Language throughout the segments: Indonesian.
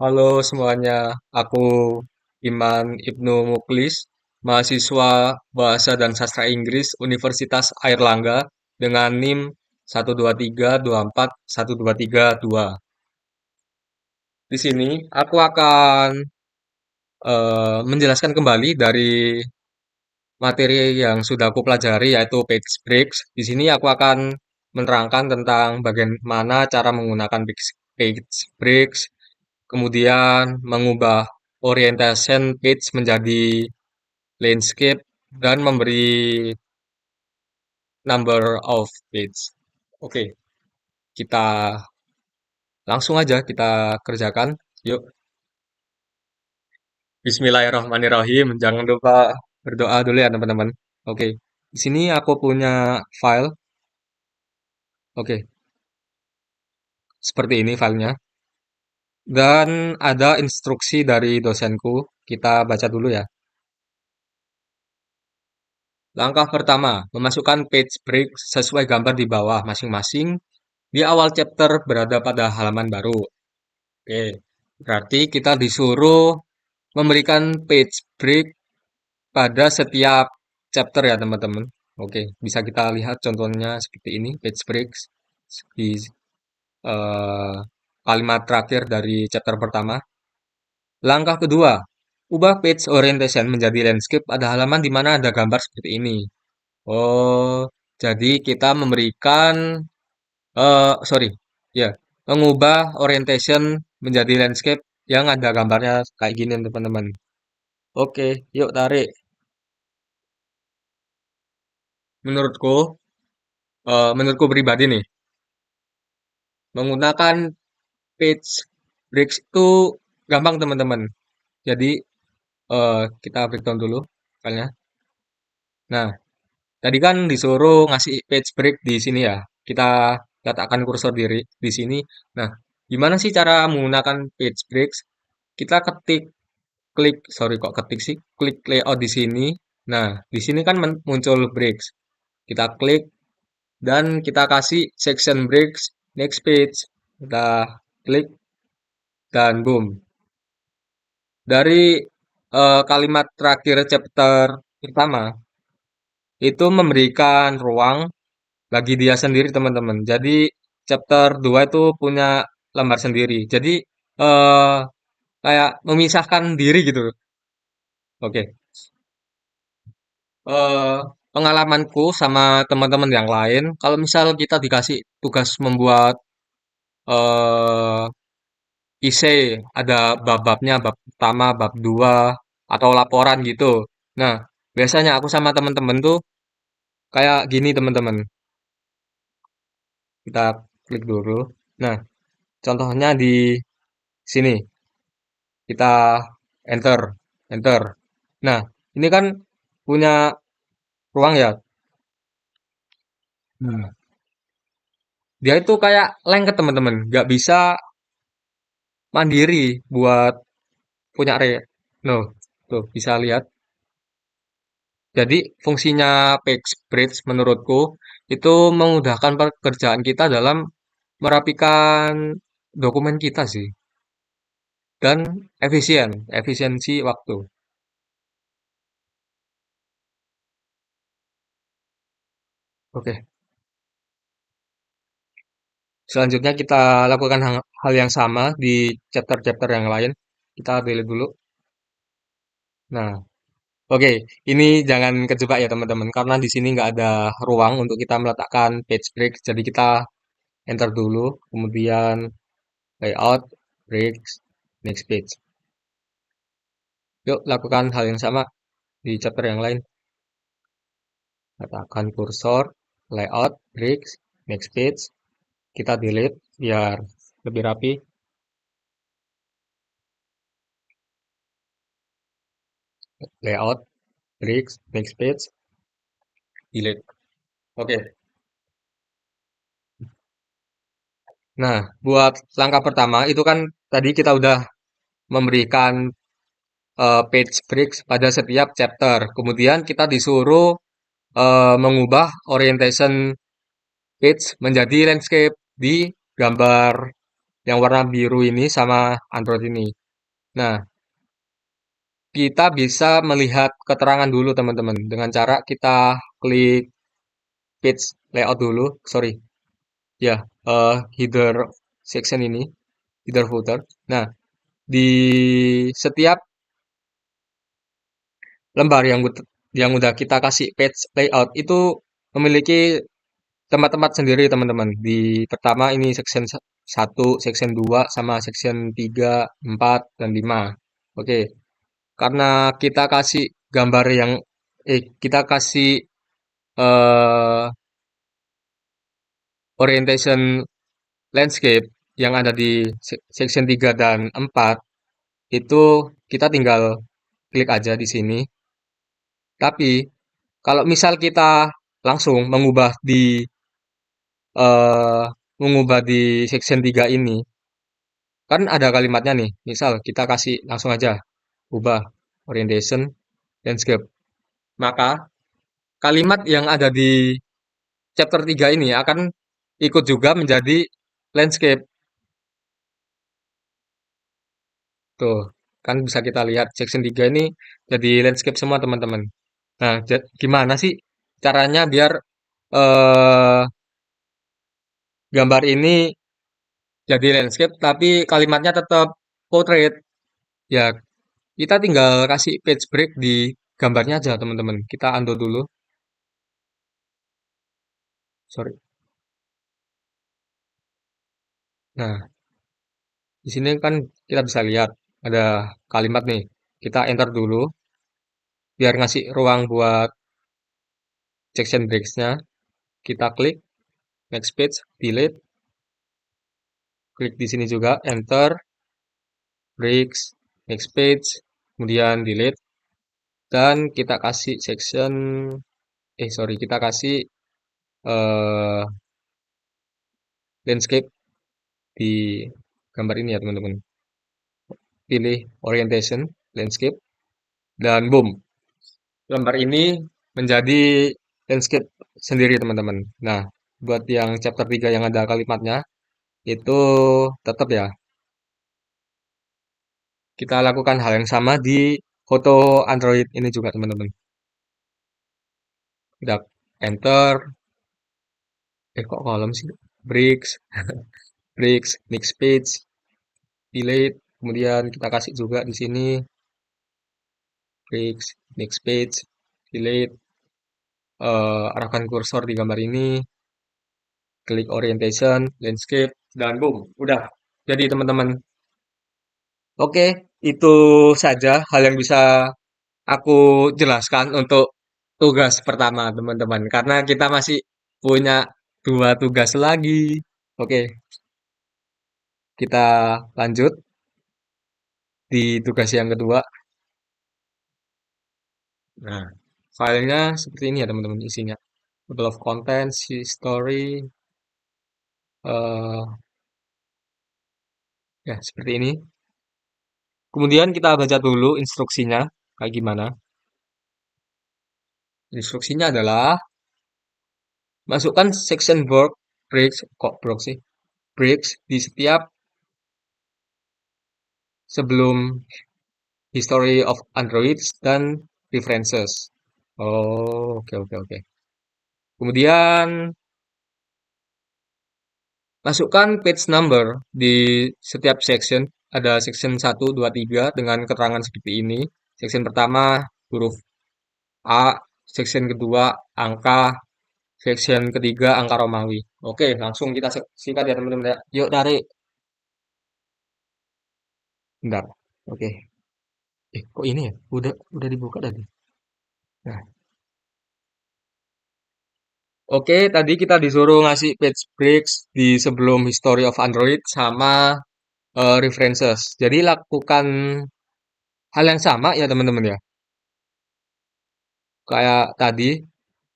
Halo semuanya, aku Iman Ibnu Muklis, mahasiswa Bahasa dan Sastra Inggris Universitas Airlangga dengan NIM 123241232. Di sini aku akan menjelaskan kembali dari materi yang sudah aku pelajari yaitu page breaks. Di sini aku akan menerangkan tentang bagaimana cara menggunakan page breaks, kemudian mengubah orientation page menjadi landscape dan memberi number of page. Oke, kita langsung aja kita kerjakan. Yuk, Bismillahirrahmanirrahim. Jangan lupa berdoa dulu ya teman-teman. Oke, di sini aku punya file. Oke, seperti ini filenya. Dan ada instruksi dari dosenku. Kita baca dulu ya. Langkah pertama, memasukkan page break sesuai gambar di bawah masing-masing. Di awal chapter berada pada halaman baru. Oke, berarti kita disuruh memberikan page break pada setiap chapter ya teman-teman. Oke, bisa kita lihat contohnya seperti ini, page breaks di eh, kalimat terakhir dari chapter pertama. Langkah kedua, ubah page orientation menjadi landscape pada halaman di mana ada gambar seperti ini. Oh, jadi kita memberikan, sorry, ya, mengubah orientation menjadi landscape yang ada gambarnya kayak gini teman-teman. Oke, yuk tarik. Menurutku, menurutku pribadi nih, menggunakan page breaks itu gampang teman-teman. Jadi kita breakdown dulu filenya. Nah, tadi kan disuruh ngasih page break di sini ya. Kita letakkan kursor di sini. Nah, gimana sih cara menggunakan page breaks? Kita sorry kok ketik sih, klik layout di sini. Nah, di sini kan muncul breaks. Kita klik dan kita kasih section breaks next page. Kita klik dan boom. Dari kalimat terakhir chapter pertama itu memberikan ruang bagi dia sendiri teman-teman. Jadi chapter 2 itu punya lembar sendiri. Jadi eh kayak memisahkan diri gitu. Oke. eh Pengalamanku sama teman-teman yang lain, kalau misal kita dikasih tugas membuat eh isi, ada bab-babnya, bab pertama, bab 2 atau laporan gitu. Nah, biasanya aku sama teman-teman tuh kayak gini teman-teman. Kita klik dulu. Nah, contohnya di sini. Kita enter, enter. Nah, ini kan punya ruang ya. Hmm. Dia itu kayak lengket teman-teman, nggak bisa mandiri buat punya no, tuh bisa lihat. Jadi fungsinya page bridge menurutku itu memudahkan pekerjaan kita dalam merapikan dokumen kita sih dan efisiensi waktu. Oke, selanjutnya kita lakukan hal yang sama di chapter-chapter yang lain. Kita delete dulu. Nah, oke, ini jangan kejebak ya teman-teman, karena di sini nggak ada ruang untuk kita meletakkan page break. Jadi kita enter dulu, kemudian layout, breaks, next page. Yuk lakukan hal yang sama di chapter yang lain. Letakkan kursor, layout, breaks, next page. Kita delete biar lebih rapi. Layout, breaks, next page, delete. Oke. Nah, buat langkah pertama itu kan tadi kita udah memberikan page breaks pada setiap chapter. Kemudian kita disuruh mengubah orientation page menjadi landscape di gambar yang warna biru ini sama Android ini. Nah, kita bisa melihat keterangan dulu teman-teman dengan cara kita klik page layout dulu, sorry, ya, header section ini, header footer. Nah, di setiap lembar yang udah kita kasih page layout itu memiliki tempat-tempat sendiri teman-teman. Di pertama ini section 1, section 2, sama section 3, 4, dan 5. Oke, karena kita kasih gambar yang kita kasih eh, orientation landscape yang ada di section 3 dan 4 itu kita tinggal klik aja di sini. Tapi kalau misal kita langsung eh, mengubah di section 3 ini, kan ada kalimatnya nih. Misal kita kasih langsung aja ubah orientation landscape. Maka kalimat yang ada di chapter 3 ini akan ikut juga menjadi landscape. Tuh, kan bisa kita lihat section 3 ini jadi landscape semua teman-teman. Nah, gimana sih caranya biar eh, gambar ini jadi landscape tapi kalimatnya tetap portrait? Ya, kita tinggal kasih page break di gambarnya aja teman-teman. Kita undo dulu. Sorry. Nah, di sini kan kita bisa lihat ada kalimat nih. Kita enter dulu biar ngasih ruang buat section breaks-nya. Kita klik next page, delete, klik di sini juga enter, breaks, next page, kemudian delete, dan kita kasih section sorry, kita kasih eh, landscape di gambar ini ya teman-teman. Pilih orientation landscape dan boom, gambar ini menjadi landscape sendiri teman-teman. Nah, buat yang chapter 3 yang ada kalimatnya itu tetap ya kita lakukan hal yang sama di foto Android ini juga teman-teman. Kita enter, kok kolom sih? Breaks, breaks, next page, delete, kemudian kita kasih juga di sini breaks, next page, delete, arahkan kursor di gambar ini, klik orientation, landscape, dan boom, udah jadi teman-teman. Oke, itu saja hal yang bisa aku jelaskan untuk tugas pertama teman-teman, karena kita masih punya dua tugas lagi. Oke, kita lanjut di tugas yang kedua. Nah, filenya seperti ini ya teman-teman isinya. Table of contents, history, eh ya seperti ini. Kemudian kita baca dulu instruksinya kayak gimana. Instruksinya adalah masukkan section breaks, kok break sih? Breaks di setiap sebelum history of Androids dan references. Oh, oke oke oke. Kemudian masukkan page number di setiap section. Ada section 1, 2, 3 dengan keterangan seperti ini. Section pertama huruf A, section kedua angka, section ketiga angka Romawi. Oke, langsung kita singkat ya teman-teman ya. Yuk tarik. Bentar. Oke. Kok ini ya? Udah dibuka tadi. Nah, oke, tadi kita disuruh ngasih page breaks di sebelum history of Android sama references. Jadi lakukan hal yang sama ya teman-teman ya. Kayak tadi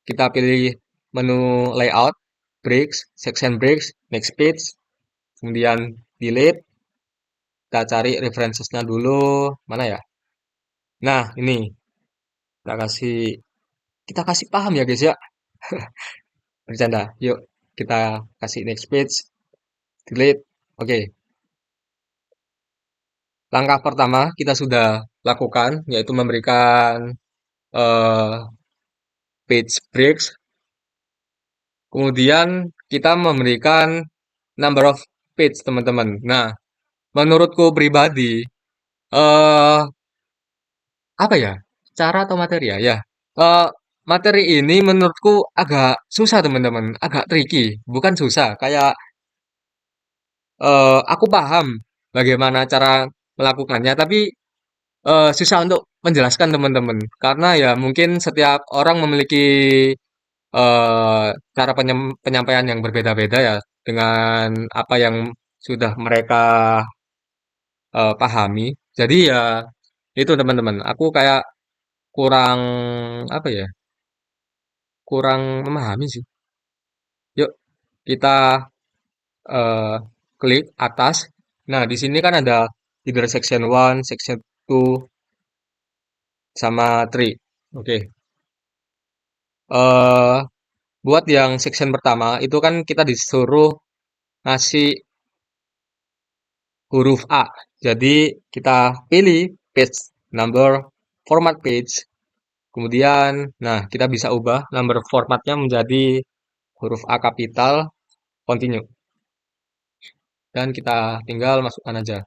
kita pilih menu layout, breaks, section breaks, next page, kemudian delete. Kita cari referencesnya dulu. Mana ya? Nah, ini kita kasih paham ya guys ya. Bercanda. Yuk kita kasih next page, delete. Oke. Langkah pertama kita sudah lakukan, yaitu memberikan eh, page breaks. Kemudian kita memberikan number of page, teman-teman. Nah, menurutku pribadi, eh apa ya? Cara atau materi ya? Ya, eh, materi ini menurutku agak susah, teman-teman. Agak tricky. Bukan susah, kayak aku paham bagaimana cara melakukannya, tapi susah untuk menjelaskan teman-teman. Karena ya mungkin setiap orang memiliki cara penyampaian yang berbeda-beda ya dengan apa yang sudah mereka pahami. Jadi ya itu teman-teman. Aku kayak kurang apa ya? Kurang memahami sih. Yuk kita eh, klik atas. Nah, di sini kan ada either section 1, section 2, sama 3. Oke. eh Buat yang section pertama itu kan kita disuruh ngasih huruf A. Jadi kita pilih page number, format page. Kemudian, nah kita bisa ubah number formatnya menjadi huruf A kapital, continue. Dan kita tinggal masukkan aja.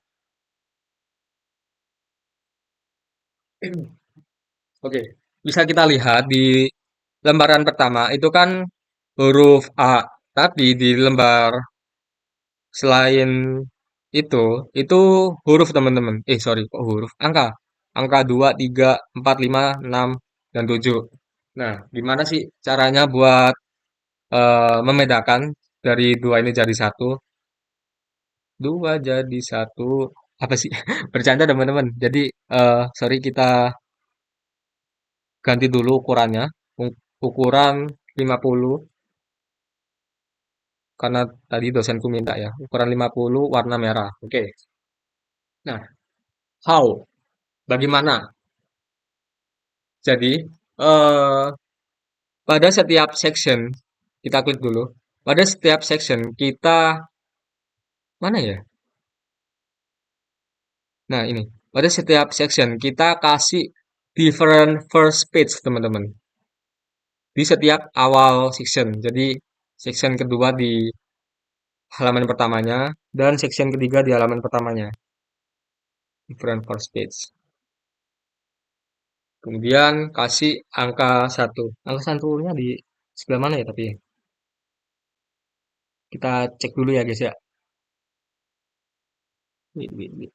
Oke, bisa kita lihat di lembaran pertama itu kan huruf A. Tapi di lembar selain itu huruf teman-teman. Sorry, kok huruf? Angka. Angka 2, 3, 4, 5, 6, dan 7. Nah, gimana sih caranya buat membedakan dari dua ini jadi satu? Dua jadi satu. Apa sih? Bercanda teman-teman. Jadi, sorry kita ganti dulu ukurannya. Ukuran 50, karena tadi dosenku minta ya. Ukuran 50 warna merah. Oke. Nah, how? Bagaimana? Jadi, eh pada setiap section, kita klik dulu. Pada setiap section, kita, mana ya? Nah, ini. Pada setiap section, kita kasih different first page, teman-teman. Di setiap awal section. Jadi, section kedua di halaman pertamanya, dan section ketiga di halaman pertamanya. Different first page. Kemudian, kasih angka satu. Angka satunya di sebelah mana ya, tapi kita cek dulu ya, guys ya. Wait, wait, wait.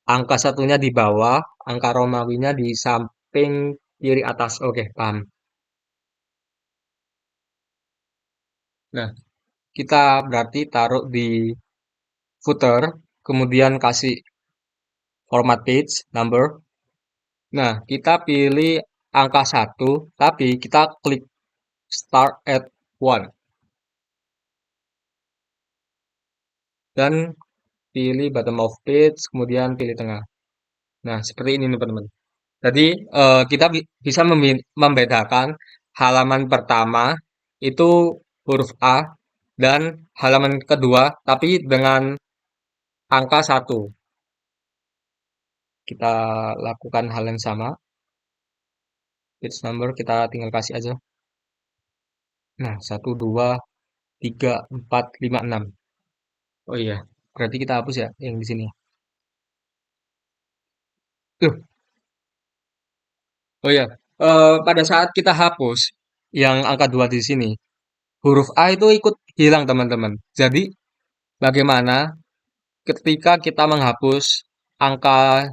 Angka satunya di bawah, angka Romawinya di samping kiri atas. Oke, paham. Nah, kita berarti taruh di footer, kemudian kasih format page, number. Nah, kita pilih angka satu, tapi kita klik start at 1. Dan pilih bottom of page, kemudian pilih tengah. Nah, seperti ini nih teman-teman. Jadi, kita bisa membedakan halaman pertama itu huruf A dan halaman kedua tapi dengan angka satu. Kita lakukan hal yang sama. Page number kita tinggal kasih aja. Nah, satu, 2, 3, 4, 5, 6. Oh iya, berarti kita hapus ya yang di sini. Tuh, oh iya. Pada saat kita hapus yang angka 2 di sini, huruf A itu ikut hilang, teman-teman. Jadi, bagaimana ketika kita menghapus angka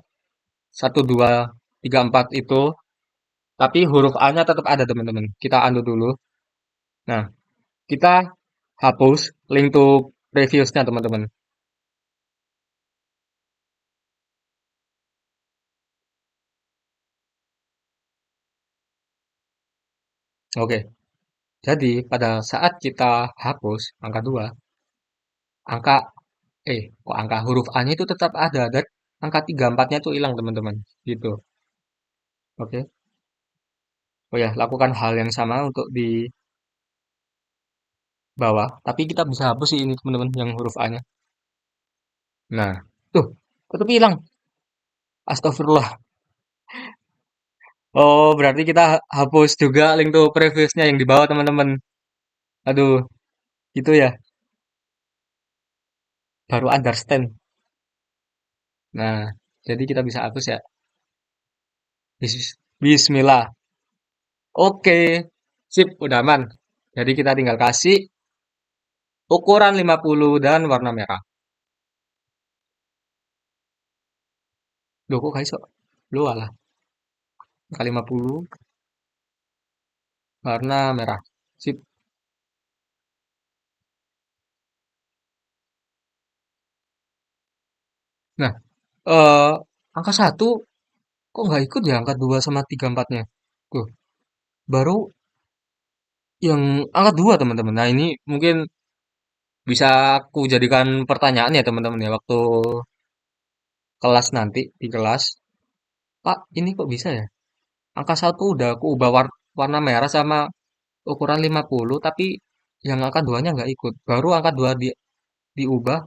satu, 2, 3, 4 itu, tapi huruf A-nya tetap ada, teman-teman. Kita undo dulu. Nah, kita hapus link to previousnya, teman-teman. Oke, jadi pada saat kita hapus angka 2, angka, kok angka huruf A-nya itu tetap ada, dan angka 3, 4-nya itu hilang, teman-teman. Gitu. Oke. Oh ya, lakukan hal yang sama untuk di bawah. Tapi kita bisa hapus sih ini, teman-teman, yang huruf A-nya. Nah, tuh, tetep hilang. Astagfirullah. Oh, berarti kita hapus juga link to previous-nya yang di bawah, teman-teman. Aduh, itu ya. Baru understand. Nah, jadi kita bisa hapus ya. Bismillah. Oke, sip, udah aman. Jadi kita tinggal kasih ukuran 50 dan warna merah. Loh, kok gak iso? Lu alah, kali 50 warna merah. Sip. Nah, eh angka satu kok nggak ikut ya angka 2 sama 3 empatnya? Tuh, baru yang angka 2 teman-teman. Nah, ini mungkin bisa aku jadikan pertanyaan ya teman-teman ya waktu kelas nanti di kelas. Pak, ini kok bisa ya? Angka satu udah aku ubah warna merah sama ukuran 50, tapi yang angka 2-nya nggak ikut. Baru angka 2 diubah,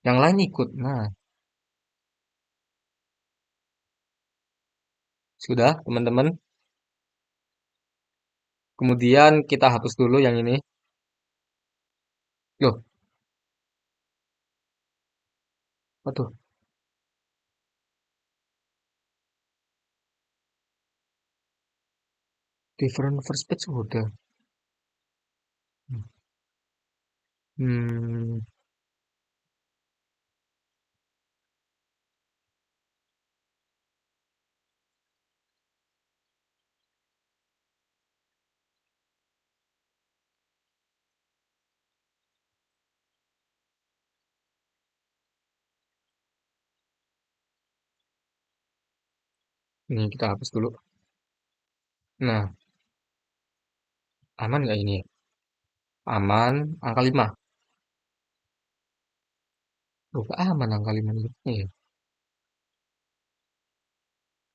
yang lain ikut. Nah, sudah teman-teman. Kemudian kita hapus dulu yang ini. Loh, apa tuh? Different first page udah. Hmm, ini kita hapus dulu. Nah, aman nggak ini ya? Aman, angka 5. Loh, kok aman angka 5 nya ya?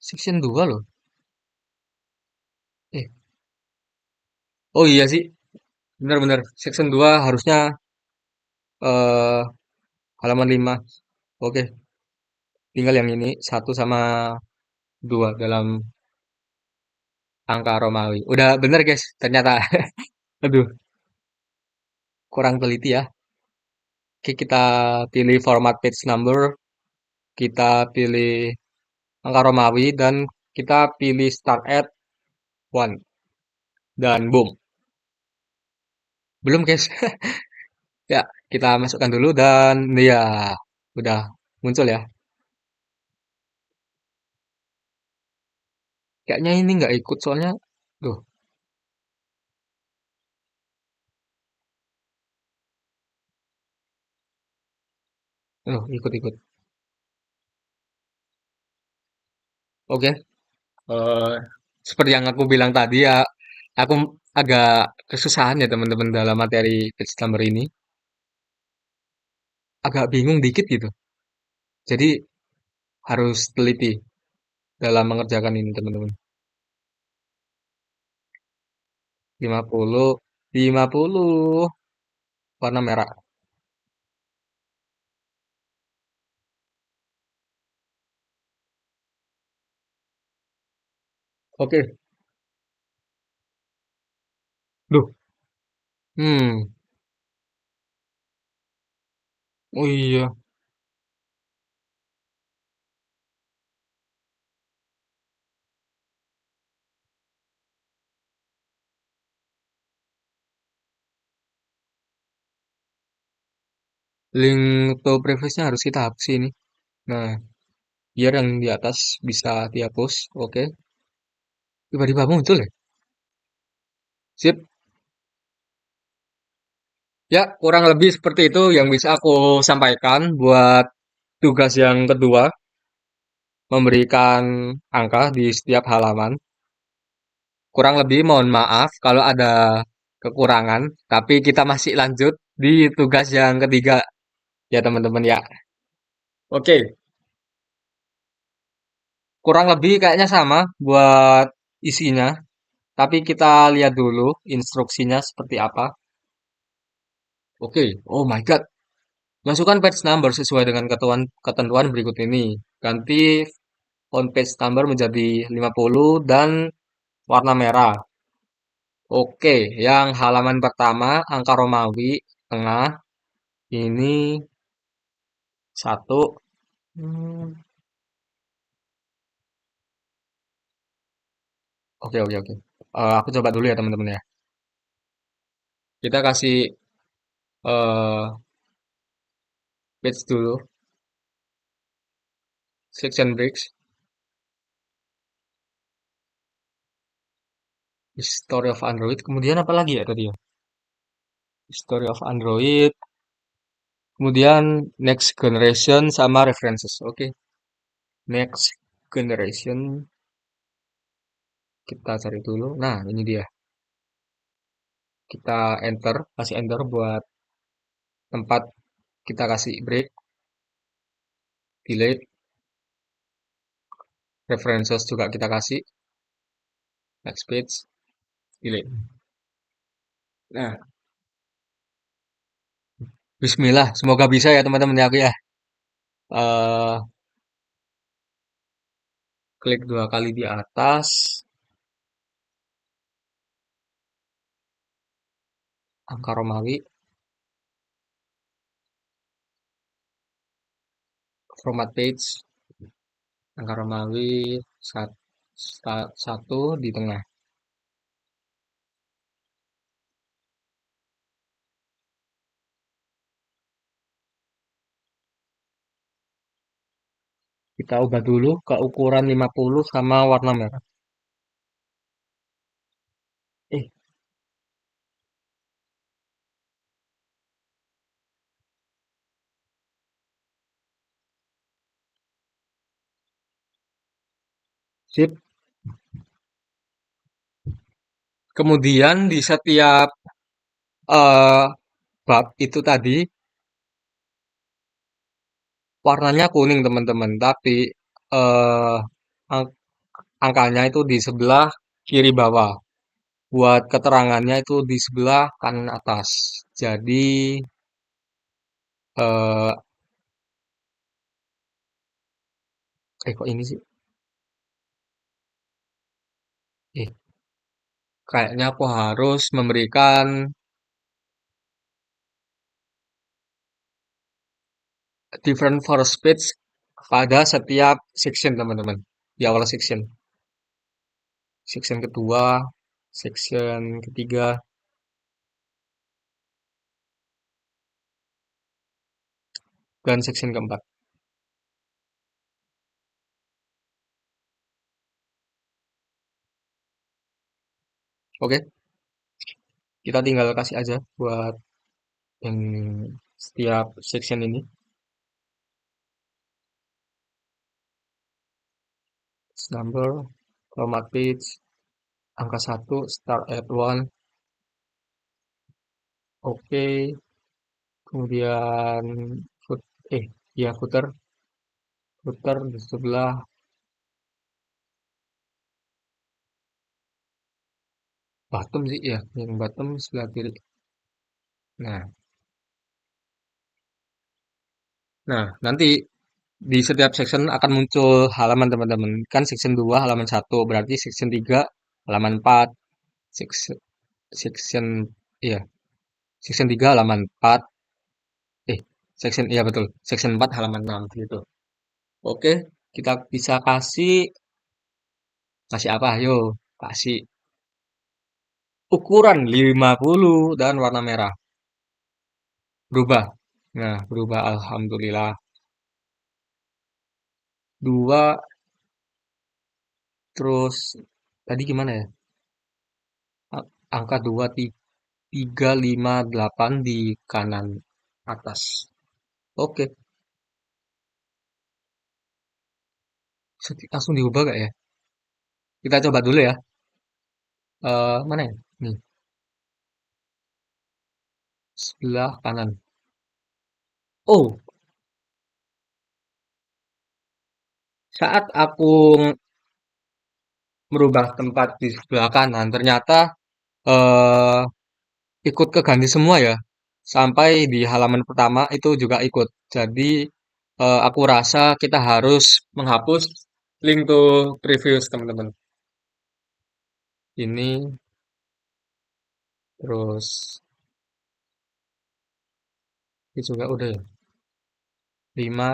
Section 2 loh. Eh, oh iya sih. Benar-benar. Section 2 harusnya eh halaman 5. Oke, tinggal yang ini satu sama 2 dalam angka Romawi. Udah bener guys, ternyata. Aduh, kurang teliti ya. Oke, kita pilih format page number, kita pilih angka Romawi, dan kita pilih start at 1. Dan boom. Belum guys. Ya, kita masukkan dulu dan ya, udah muncul ya. Kayaknya ini nggak ikut soalnya, tuh, ikut-ikut. Oke, eh, seperti yang aku bilang tadi ya, aku agak kesusahan ya teman-teman dalam materi page number ini. Agak bingung dikit gitu. Jadi harus teliti dalam mengerjakan ini teman-teman. 50, 50 warna merah. Oke, duh, hmm, oh iya, link to previous-nya harus kita hapus ini. Nah, biar yang di atas bisa dihapus. Oke, tiba-tiba muncul ya. Sip. Ya, kurang lebih seperti itu yang bisa aku sampaikan buat tugas yang kedua, memberikan angka di setiap halaman. Kurang lebih mohon maaf kalau ada kekurangan, tapi kita masih lanjut di tugas yang ketiga ya teman-teman ya. Oke, kurang lebih kayaknya sama buat isinya, tapi kita lihat dulu instruksinya seperti apa. Oke, oh my god, Masukkan page number sesuai dengan ketentuan berikut ini. Ganti font page number menjadi 50 dan warna merah. Oke, yang halaman pertama angka Romawi tengah ini satu. Hmm, oke oke oke. Aku coba dulu ya teman-teman ya. Kita kasih page dulu, section breaks, history of Android. Kemudian apa lagi ya tadi ya? History of Android. Kemudian next generation sama references. Oke, next generation kita cari dulu. Nah, ini dia. Kita enter, kasih enter buat tempat kita kasih break, delete, references juga kita kasih, next page, delete. Nah, bismillah, semoga bisa ya teman-teman ya aku ya. Eh, klik dua kali di atas, angka Romawi, format page, angka Romawi, satu di tengah. Kita ubah dulu ke ukuran 50 sama warna merah. Eh, sip. Kemudian di setiap eh, bab itu tadi warnanya kuning teman-teman, tapi eh, ang- angkanya itu di sebelah kiri bawah. Buat keterangannya itu di sebelah kanan atas. Jadi eh kok ini sih? Eh, kayaknya aku harus memberikan different first page pada setiap section teman-teman. Di awal section. Section kedua, section ketiga, dan section keempat. Oke, kita tinggal kasih aja buat yang setiap section ini. Number, format page, angka satu, start at 1. Oke, kemudian foot, ya footer di sebelah bottom sih ya, yang bottom sebelah kiri. Nah, nah nanti di setiap section akan muncul halaman teman-teman. Kan section 2 halaman satu, berarti section 3 halaman 4, section section iya, section 3 halaman 4, eh section iya betul, section 4 halaman 6 gitu. Oke, kita bisa kasih kasih apa? Ayo, kasih ukuran 50 dan warna merah. Berubah. Nah, berubah alhamdulillah. Dua, terus tadi gimana ya? Angka 2, 3, 5, 8 di kanan atas. Oke, langsung diubah gak ya? Kita coba dulu ya. Mana ya? Nih, sebelah kanan. Oh, saat aku merubah tempat di sebelah kanan, ternyata eh ikut keganti semua ya. sampai di halaman pertama itu juga ikut. Jadi aku rasa kita harus menghapus link to previous teman-teman. Ini terus ini juga udah ya. 5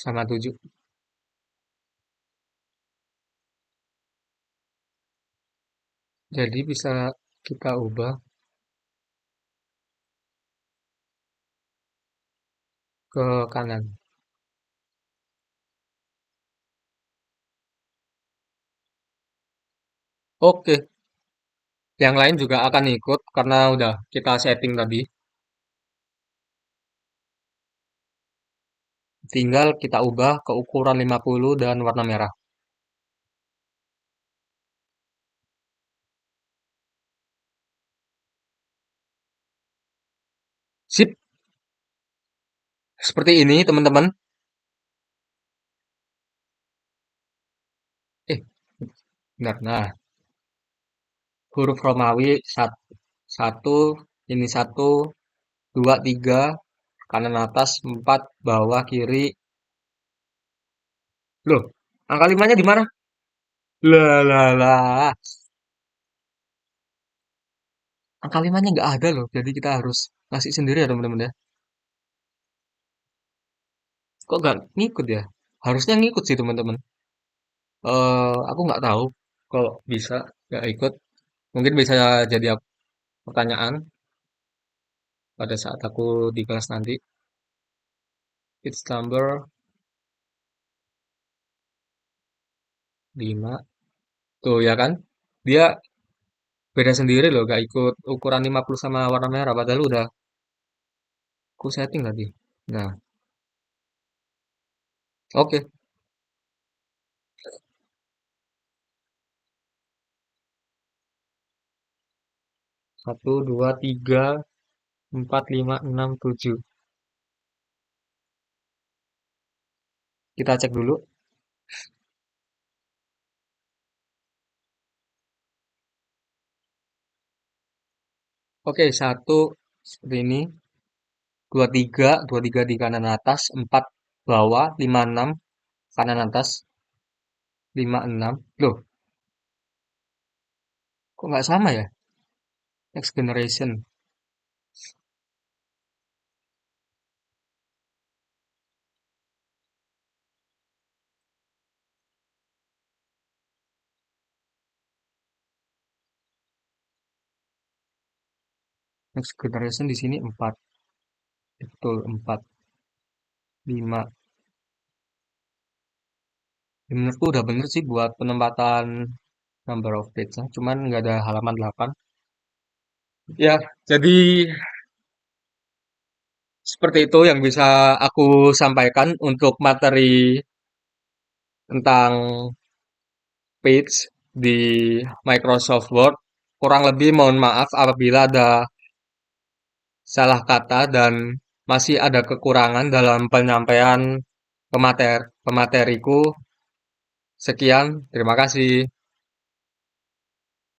sama 7. Jadi bisa kita ubah ke kanan. Oke, yang lain juga akan ikut karena udah kita setting tadi. Tinggal kita ubah ke ukuran 50 dan warna merah. Sip, seperti ini teman-teman. Eh, benar. Nah, huruf Romawi satu, ini satu, dua, tiga, kanan atas, empat, bawah, kiri. Loh, angka limanya di mana? Lah, lah, lah. Angka limanya nggak ada loh, jadi kita harus ngasih sendiri ya teman-teman ya. Kok nggak ngikut ya? Harusnya ngikut sih teman-teman. Aku nggak tahu kok bisa nggak ikut. Mungkin bisa jadi pertanyaan pada saat aku di kelas nanti. It's number 5. Tuh ya kan? Dia beda sendiri loh, gak ikut ukuran 50 sama warna merah. Padahal udah aku setting tadi. Nah, oke. 1, 2, 3, 4, 5, 6, 7. Kita cek dulu. Oke, satu seperti ini. 2, 3 di kanan atas. 4 bawah. 5, 6 kanan atas. 5, 6. Loh, kok nggak sama ya? Next generation. Next generation di sini 4. Betul, 4. 5. Menurutku udah bener sih buat penempatan number of page. Cuman nggak ada halaman 8. Ya, jadi seperti itu yang bisa aku sampaikan untuk materi tentang page di Microsoft Word. Kurang lebih mohon maaf apabila ada salah kata dan masih ada kekurangan dalam penyampaian pemateriku. Sekian, terima kasih.